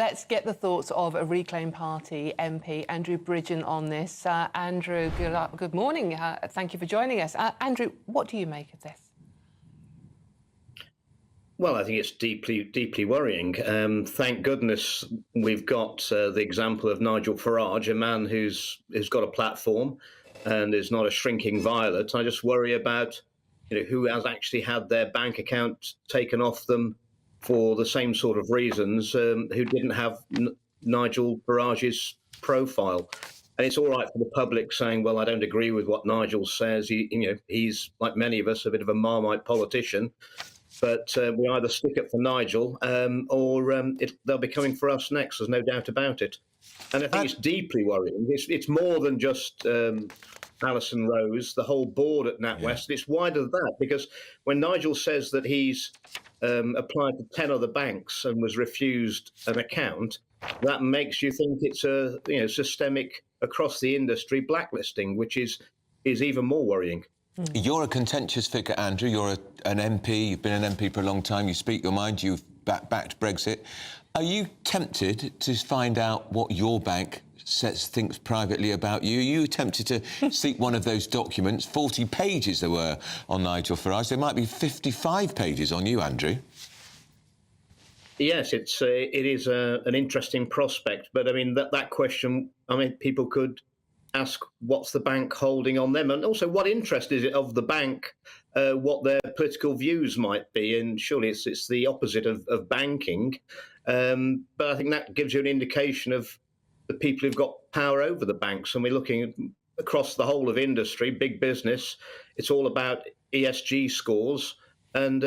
Let's get the thoughts of a Reclaim Party MP, Andrew Bridgen, on this. Andrew, good morning. Thank you for joining us. Andrew, what do you make of this? Well, I think it's deeply worrying. Thank goodness we've got the example of Nigel Farage, a man who's got a platform and is not a shrinking violet. I just worry about who has actually had their bank account taken off them for the same sort of reasons, who didn't have Nigel Farage's profile. And it's all right for the public saying, well, I don't agree with what Nigel says. He's, like many of us, a bit of a Marmite politician. But we either stick up for Nigel or they'll be coming for us next. There's no doubt about it. And I think it's deeply worrying. It's more than just Alison Rose, the whole board at NatWest. Yeah. It's wider than that, because when Nigel says that he's applied to 10 other banks and was refused an account, that makes you think it's a systemic across the industry blacklisting, which is even more worrying. You're a contentious figure, Andrew. You're an MP. You've been an MP for a long time. You speak your mind. You've backed Brexit. Are you tempted to find out what your bank thinks privately about you? Are you tempted to seek one of those documents? 40 pages there were on Nigel Farage. There might be 55 pages on you, Andrew. Yes, it is an interesting prospect. But I mean, that question, people could ask what's the bank holding on them, and also what interest is it of the bank, what their political views might be, and surely it's the opposite of banking. But I think that gives you an indication of the people who've got power over the banks, and we're looking across the whole of industry, big business. It's all about ESG scores, and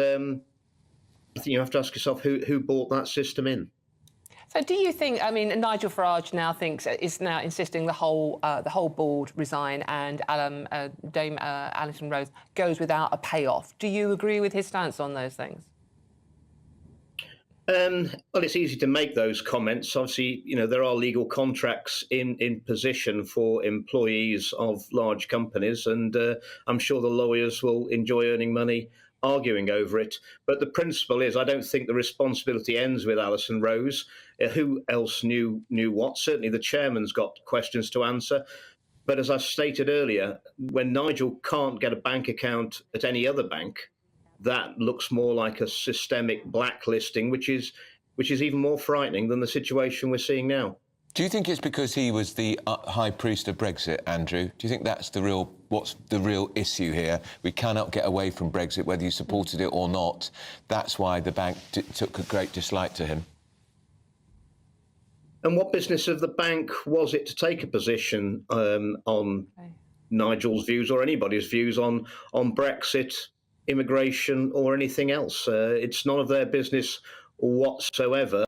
you have to ask yourself who bought that system in. So do you think, Nigel Farage now is insisting the whole board resign and Dame Alison Rose goes without a payoff. Do you agree with his stance on those things? Well, it's easy to make those comments. Obviously, there are legal contracts in position for employees of large companies, and I'm sure the lawyers will enjoy earning money arguing over it. But the principle is, I don't think the responsibility ends with Alison Rose. Who else knew what? Certainly the chairman's got questions to answer. But as I stated earlier, when Nigel can't get a bank account at any other bank, that looks more like a systemic blacklisting, which is even more frightening than the situation we're seeing now. Do you think it's because he was the high priest of Brexit, Andrew? Do you think that's what's the real issue here? We cannot get away from Brexit, whether you supported it or not. That's why the bank took a great dislike to him. And what business of the bank was it to take a position on Nigel's views or anybody's views on Brexit, immigration or anything else? It's none of their business whatsoever.